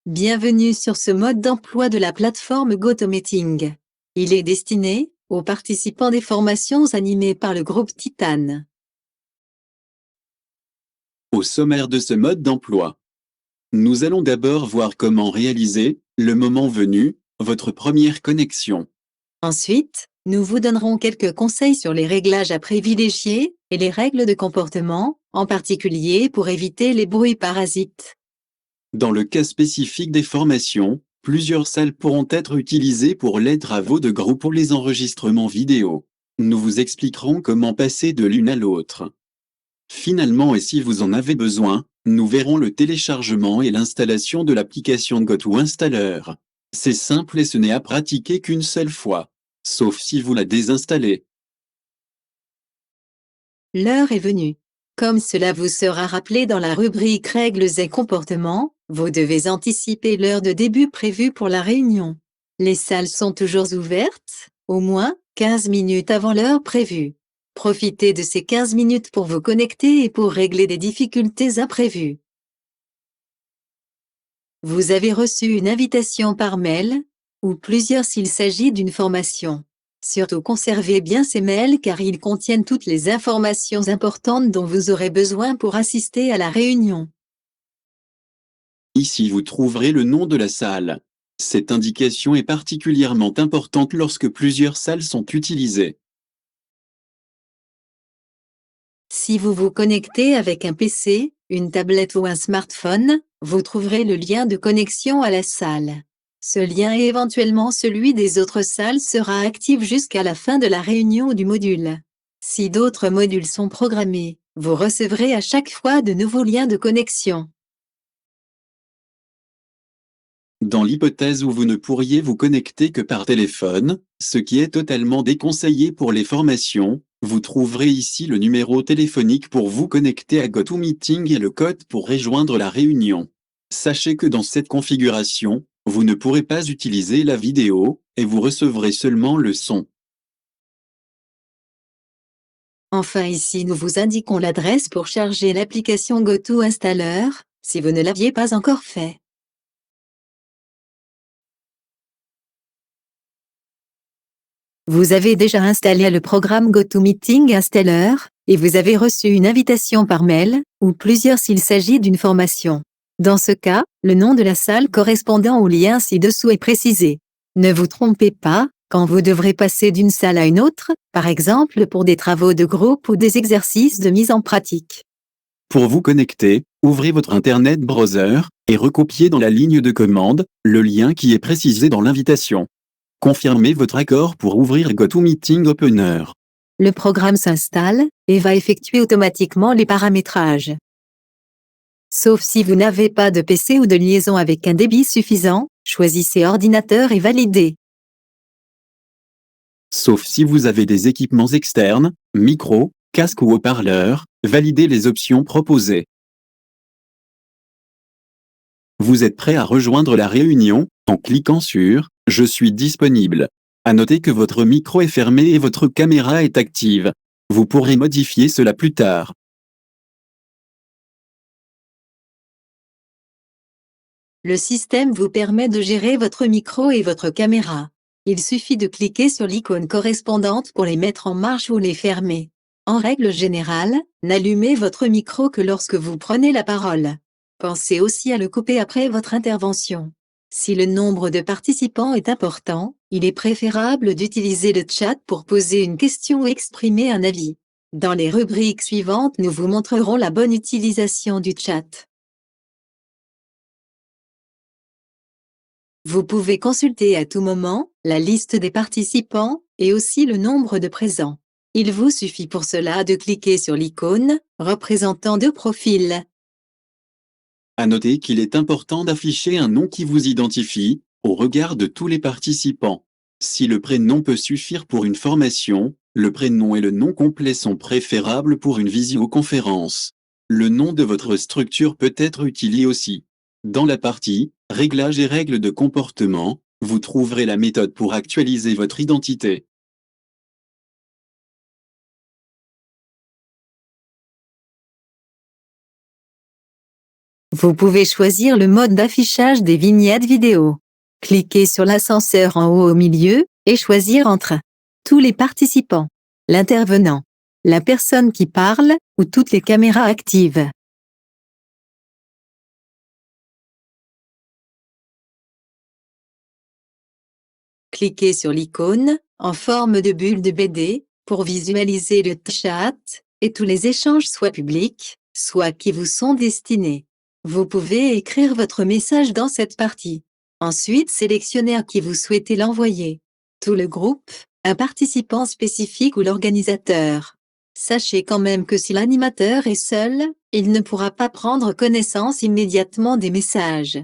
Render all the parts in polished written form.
Bienvenue sur ce mode d'emploi de la plateforme GoToMeeting. Il est destiné aux participants des formations animées par le groupe Titan. Au sommaire de ce mode d'emploi, nous allons d'abord voir comment réaliser, le moment venu, votre première connexion. Ensuite, nous vous donnerons quelques conseils sur les réglages à privilégier et les règles de comportement, en particulier pour éviter les bruits parasites. Dans le cas spécifique des formations, plusieurs salles pourront être utilisées pour les travaux de groupe ou les enregistrements vidéo. Nous vous expliquerons comment passer de l'une à l'autre. Finalement, et si vous en avez besoin, nous verrons le téléchargement et l'installation de l'application GoToInstaller. C'est simple et ce n'est à pratiquer qu'une seule fois, sauf si vous la désinstallez. L'heure est venue. Comme cela vous sera rappelé dans la rubrique Règles et comportements, vous devez anticiper l'heure de début prévue pour la réunion. Les salles sont toujours ouvertes, au moins 15 minutes avant l'heure prévue. Profitez de ces 15 minutes pour vous connecter et pour régler des difficultés imprévues. Vous avez reçu une invitation par mail, ou plusieurs s'il s'agit d'une formation. Surtout conservez bien ces mails car ils contiennent toutes les informations importantes dont vous aurez besoin pour assister à la réunion. Ici vous trouverez le nom de la salle. Cette indication est particulièrement importante lorsque plusieurs salles sont utilisées. Si vous vous connectez avec un PC, une tablette ou un smartphone, vous trouverez le lien de connexion à la salle. Ce lien et éventuellement celui des autres salles sera actif jusqu'à la fin de la réunion du module. Si d'autres modules sont programmés, vous recevrez à chaque fois de nouveaux liens de connexion. Dans l'hypothèse où vous ne pourriez vous connecter que par téléphone, ce qui est totalement déconseillé pour les formations, vous trouverez ici le numéro téléphonique pour vous connecter à GoToMeeting et le code pour rejoindre la réunion. Sachez que dans cette configuration, vous ne pourrez pas utiliser la vidéo, et vous recevrez seulement le son. Enfin ici nous vous indiquons l'adresse pour charger l'application GoToInstaller, si vous ne l'aviez pas encore fait. Vous avez déjà installé le programme GoToMeeting Installer, et vous avez reçu une invitation par mail, ou plusieurs s'il s'agit d'une formation. Dans ce cas, le nom de la salle correspondant au lien ci-dessous est précisé. Ne vous trompez pas, quand vous devrez passer d'une salle à une autre, par exemple pour des travaux de groupe ou des exercices de mise en pratique. Pour vous connecter, ouvrez votre Internet Browser, et recopiez dans la ligne de commande, le lien qui est précisé dans l'invitation. Confirmez votre accord pour ouvrir GoToMeeting Opener. Le programme s'installe, et va effectuer automatiquement les paramétrages. Sauf si vous n'avez pas de PC ou de liaison avec un débit suffisant, choisissez ordinateur et validez. Sauf si vous avez des équipements externes, micro, casque ou haut-parleur, validez les options proposées. Vous êtes prêt à rejoindre la réunion, en cliquant sur « Je suis disponible ». À noter que votre micro est fermé et votre caméra est active. Vous pourrez modifier cela plus tard. Le système vous permet de gérer votre micro et votre caméra. Il suffit de cliquer sur l'icône correspondante pour les mettre en marche ou les fermer. En règle générale, n'allumez votre micro que lorsque vous prenez la parole. Pensez aussi à le couper après votre intervention. Si le nombre de participants est important, il est préférable d'utiliser le chat pour poser une question ou exprimer un avis. Dans les rubriques suivantes, nous vous montrerons la bonne utilisation du chat. Vous pouvez consulter à tout moment la liste des participants et aussi le nombre de présents. Il vous suffit pour cela de cliquer sur l'icône représentant deux profils. À noter qu'il est important d'afficher un nom qui vous identifie, au regard de tous les participants. Si le prénom peut suffire pour une formation, le prénom et le nom complet sont préférables pour une visioconférence. Le nom de votre structure peut être utilisé aussi. Dans la partie « Réglages et règles de comportement », vous trouverez la méthode pour actualiser votre identité. Vous pouvez choisir le mode d'affichage des vignettes vidéo. Cliquez sur l'ascenseur en haut au milieu, et choisir entre tous les participants, l'intervenant, la personne qui parle, ou toutes les caméras actives. Cliquez sur l'icône, en forme de bulle de BD, pour visualiser le chat, et tous les échanges soit publics, soit qui vous sont destinés. Vous pouvez écrire votre message dans cette partie. Ensuite sélectionnez à qui vous souhaitez l'envoyer. Tout le groupe, un participant spécifique ou l'organisateur. Sachez quand même que si l'animateur est seul, il ne pourra pas prendre connaissance immédiatement des messages.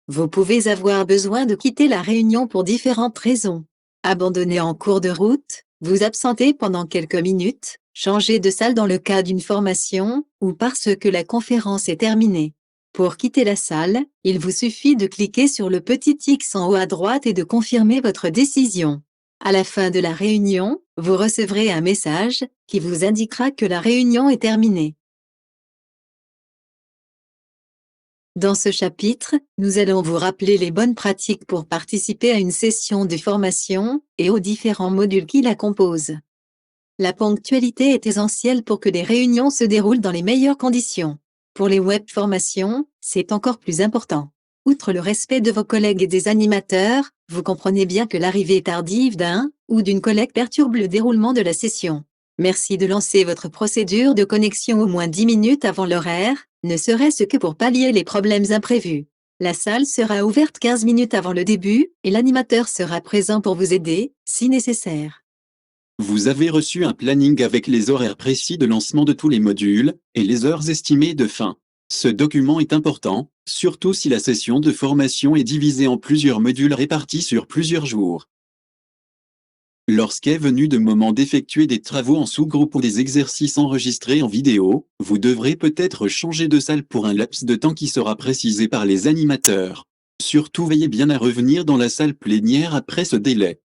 Vous pouvez avoir besoin de quitter la réunion pour différentes raisons. Abandonner en cours de route, vous absenter pendant quelques minutes, changer de salle dans le cas d'une formation, ou parce que la conférence est terminée. Pour quitter la salle, il vous suffit de cliquer sur le petit X en haut à droite et de confirmer votre décision. À la fin de la réunion, vous recevrez un message qui vous indiquera que la réunion est terminée. Dans ce chapitre, nous allons vous rappeler les bonnes pratiques pour participer à une session de formation et aux différents modules qui la composent. La ponctualité est essentielle pour que les réunions se déroulent dans les meilleures conditions. Pour les web formations, c'est encore plus important. Outre le respect de vos collègues et des animateurs, vous comprenez bien que l'arrivée tardive d'un ou d'une collègue perturbe le déroulement de la session. Merci de lancer votre procédure de connexion au moins 10 minutes avant l'horaire, ne serait-ce que pour pallier les problèmes imprévus. La salle sera ouverte 15 minutes avant le début, et l'animateur sera présent pour vous aider, si nécessaire. Vous avez reçu un planning avec les horaires précis de lancement de tous les modules, et les heures estimées de fin. Ce document est important, surtout si la session de formation est divisée en plusieurs modules répartis sur plusieurs jours. Lorsqu'est venu le moment d'effectuer des travaux en sous-groupe ou des exercices enregistrés en vidéo, vous devrez peut-être changer de salle pour un laps de temps qui sera précisé par les animateurs. Surtout veillez bien à revenir dans la salle plénière après ce délai.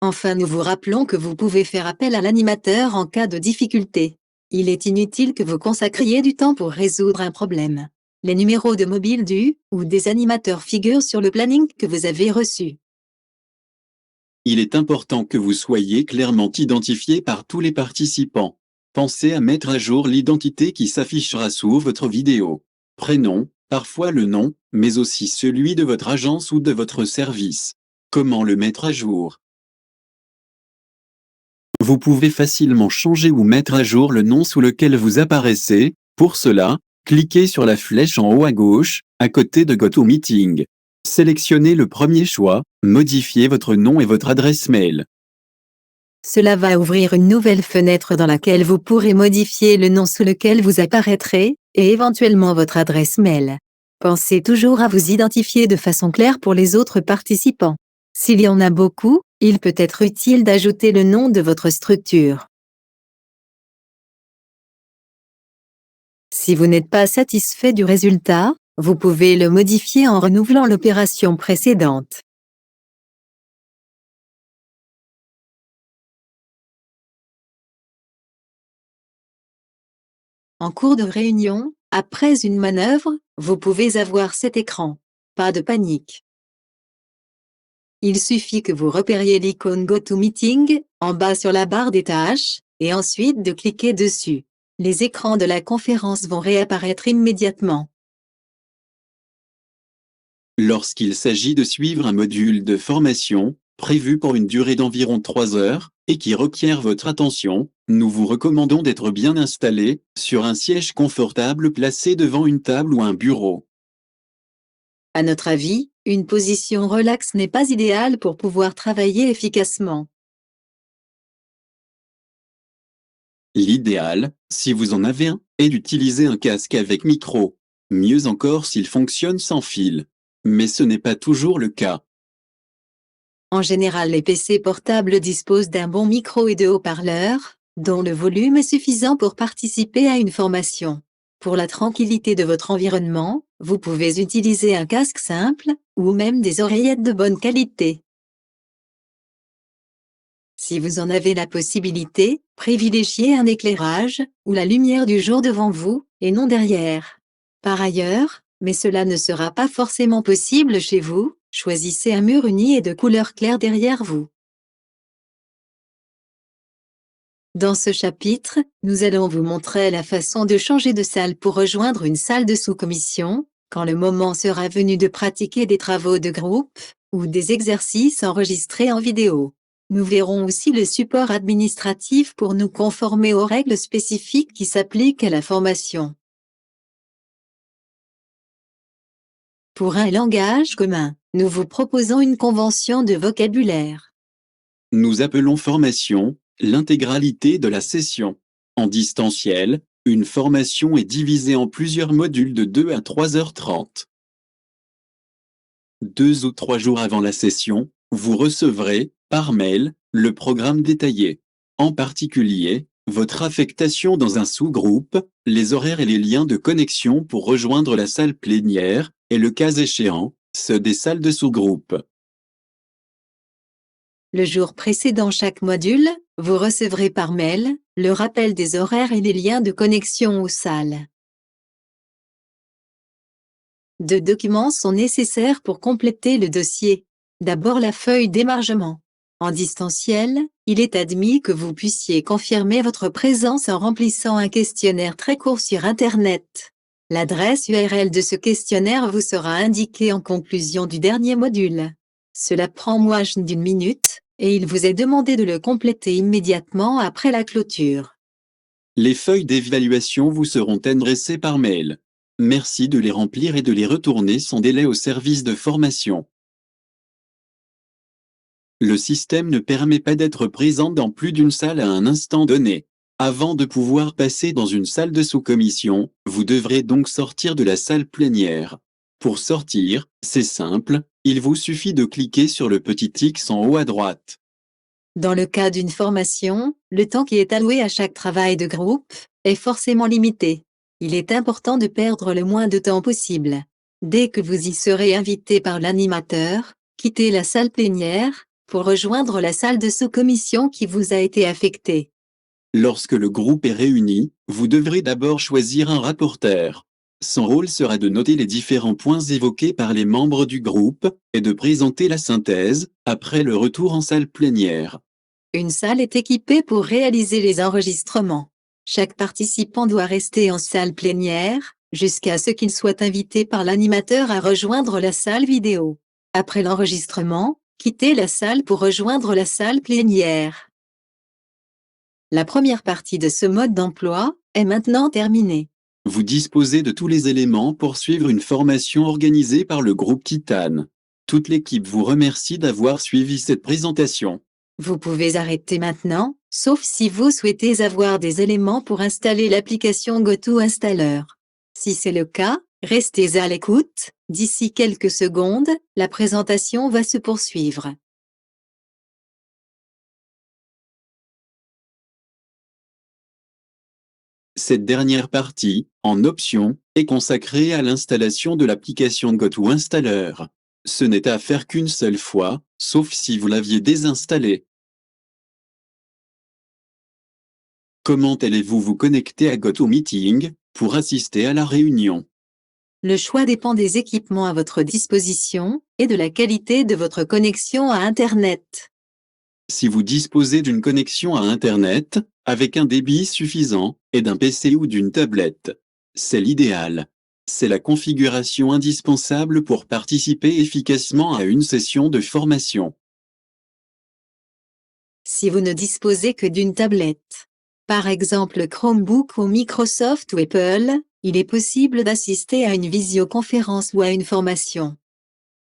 Enfin, nous vous rappelons que vous pouvez faire appel à l'animateur en cas de difficulté. Il est inutile que vous consacriez du temps pour résoudre un problème. Les numéros de mobile du ou des animateurs figurent sur le planning que vous avez reçu. Il est important que vous soyez clairement identifié par tous les participants. Pensez à mettre à jour l'identité qui s'affichera sous votre vidéo. Prénom, parfois le nom, mais aussi celui de votre agence ou de votre service. Comment le mettre à jour? Vous pouvez facilement changer ou mettre à jour le nom sous lequel vous apparaissez. Pour cela, cliquez sur la flèche en haut à gauche, à côté de GoToMeeting. Sélectionnez le premier choix, modifiez votre nom et votre adresse mail. Cela va ouvrir une nouvelle fenêtre dans laquelle vous pourrez modifier le nom sous lequel vous apparaîtrez, et éventuellement votre adresse mail. Pensez toujours à vous identifier de façon claire pour les autres participants. S'il y en a beaucoup, il peut être utile d'ajouter le nom de votre structure. Si vous n'êtes pas satisfait du résultat, vous pouvez le modifier en renouvelant l'opération précédente. En cours de réunion, après une manœuvre, vous pouvez avoir cet écran. Pas de panique. Il suffit que vous repériez l'icône GoToMeeting, en bas sur la barre des tâches, et ensuite de cliquer dessus. Les écrans de la conférence vont réapparaître immédiatement. Lorsqu'il s'agit de suivre un module de formation, prévu pour une durée d'environ 3 heures, et qui requiert votre attention, nous vous recommandons d'être bien installé, sur un siège confortable placé devant une table ou un bureau. À notre avis, une position relaxe n'est pas idéale pour pouvoir travailler efficacement. L'idéal, si vous en avez un, est d'utiliser un casque avec micro. Mieux encore s'il fonctionne sans fil. Mais ce n'est pas toujours le cas. En général, les PC portables disposent d'un bon micro et de haut-parleurs, dont le volume est suffisant pour participer à une formation. Pour la tranquillité de votre environnement, vous pouvez utiliser un casque simple, ou même des oreillettes de bonne qualité. Si vous en avez la possibilité, privilégiez un éclairage, ou la lumière du jour devant vous, et non derrière. Par ailleurs, mais cela ne sera pas forcément possible chez vous, choisissez un mur uni et de couleur claire derrière vous. Dans ce chapitre, nous allons vous montrer la façon de changer de salle pour rejoindre une salle de sous-commission, quand le moment sera venu de pratiquer des travaux de groupe, ou des exercices enregistrés en vidéo. Nous verrons aussi le support administratif pour nous conformer aux règles spécifiques qui s'appliquent à la formation. Pour un langage commun, nous vous proposons une convention de vocabulaire. Nous appelons formation l'intégralité de la session. En distanciel, une formation est divisée en plusieurs modules de 2 à 3h30. 2 ou 3 jours avant la session, vous recevrez, par mail, le programme détaillé. En particulier, votre affectation dans un sous-groupe, les horaires et les liens de connexion pour rejoindre la salle plénière, et le cas échéant, ceux des salles de sous-groupe. Le jour précédant chaque module, vous recevrez par mail le rappel des horaires et les liens de connexion aux salles. 2 documents sont nécessaires pour compléter le dossier. D'abord la feuille d'émargement. En distanciel, il est admis que vous puissiez confirmer votre présence en remplissant un questionnaire très court sur Internet. L'adresse URL de ce questionnaire vous sera indiquée en conclusion du dernier module. Cela prend moins d'une minute, et il vous est demandé de le compléter immédiatement après la clôture. Les feuilles d'évaluation vous seront adressées par mail. Merci de les remplir et de les retourner sans délai au service de formation. Le système ne permet pas d'être présent dans plus d'une salle à un instant donné. Avant de pouvoir passer dans une salle de sous-commission, vous devrez donc sortir de la salle plénière. Pour sortir, c'est simple, il vous suffit de cliquer sur le petit X en haut à droite. Dans le cas d'une formation, le temps qui est alloué à chaque travail de groupe est forcément limité. Il est important de perdre le moins de temps possible. Dès que vous y serez invité par l'animateur, quittez la salle plénière pour rejoindre la salle de sous-commission qui vous a été affectée. Lorsque le groupe est réuni, vous devrez d'abord choisir un rapporteur. Son rôle sera de noter les différents points évoqués par les membres du groupe et de présenter la synthèse après le retour en salle plénière. Une salle est équipée pour réaliser les enregistrements. Chaque participant doit rester en salle plénière jusqu'à ce qu'il soit invité par l'animateur à rejoindre la salle vidéo. Après l'enregistrement, quittez la salle pour rejoindre la salle plénière. La première partie de ce mode d'emploi est maintenant terminée. Vous disposez de tous les éléments pour suivre une formation organisée par le groupe Kitane. Toute l'équipe vous remercie d'avoir suivi cette présentation. Vous pouvez arrêter maintenant, sauf si vous souhaitez avoir des éléments pour installer l'application GoToInstaller. Si c'est le cas, restez à l'écoute, d'ici quelques secondes, la présentation va se poursuivre. Cette dernière partie, en option, est consacrée à l'installation de l'application GoToInstaller. Ce n'est à faire qu'une seule fois, sauf si vous l'aviez désinstallée. Comment allez-vous vous connecter à GoToMeeting pour assister à la réunion? Le choix dépend des équipements à votre disposition et de la qualité de votre connexion à Internet. Si vous disposez d'une connexion à Internet, avec un débit suffisant, et d'un PC ou d'une tablette, c'est l'idéal. C'est la configuration indispensable pour participer efficacement à une session de formation. Si vous ne disposez que d'une tablette, par exemple Chromebook ou Microsoft ou Apple, il est possible d'assister à une visioconférence ou à une formation.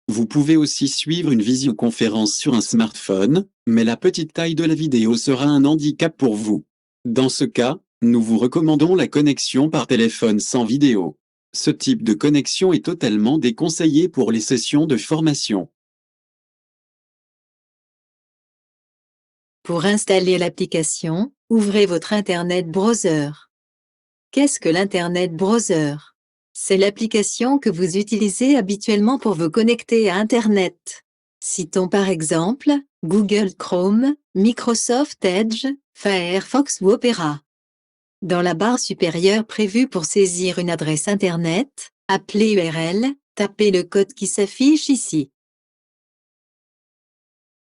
Vous pouvez aussi suivre une visioconférence sur un smartphone, mais la petite taille de la vidéo sera un handicap pour vous. Dans ce cas, nous vous recommandons la connexion par téléphone sans vidéo. Ce type de connexion est totalement déconseillé pour les sessions de formation. Pour installer l'application, ouvrez votre Internet Browser. Qu'est-ce que l'Internet Browser? C'est l'application que vous utilisez habituellement pour vous connecter à Internet. Citons par exemple Google Chrome, Microsoft Edge, Firefox ou Opera. Dans la barre supérieure prévue pour saisir une adresse Internet, appelée URL, tapez le code qui s'affiche ici.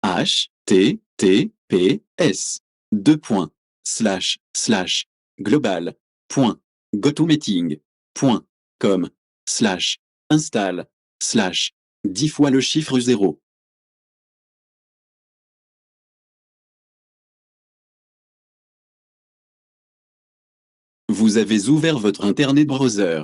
https://global.gotomeeting.com/install/10 fois le chiffre 0. Vous avez ouvert votre Internet Browser.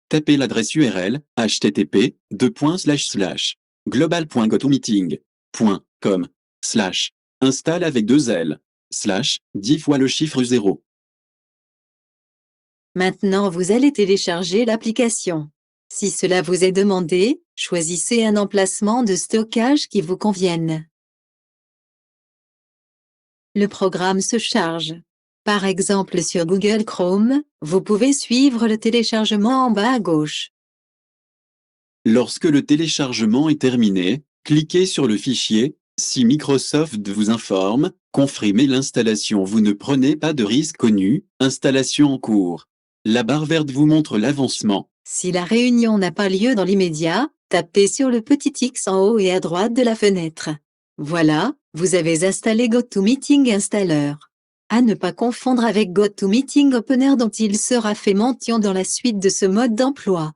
Tapez l'adresse URL http://global.gotomeeting.com/install avec 2 L /10 fois le chiffre 0. Maintenant vous allez télécharger l'application. Si cela vous est demandé, choisissez un emplacement de stockage qui vous convienne. Le programme se charge. Par exemple sur Google Chrome, vous pouvez suivre le téléchargement en bas à gauche. Lorsque le téléchargement est terminé, cliquez sur le fichier. Si Microsoft vous informe, confirmez l'installation. Vous ne prenez pas de risque connu, installation en cours. La barre verte vous montre l'avancement. Si la réunion n'a pas lieu dans l'immédiat, tapez sur le petit X en haut et à droite de la fenêtre. Voilà, vous avez installé GoToMeeting Installer. À ne pas confondre avec GoToMeeting Opener dont il sera fait mention dans la suite de ce mode d'emploi.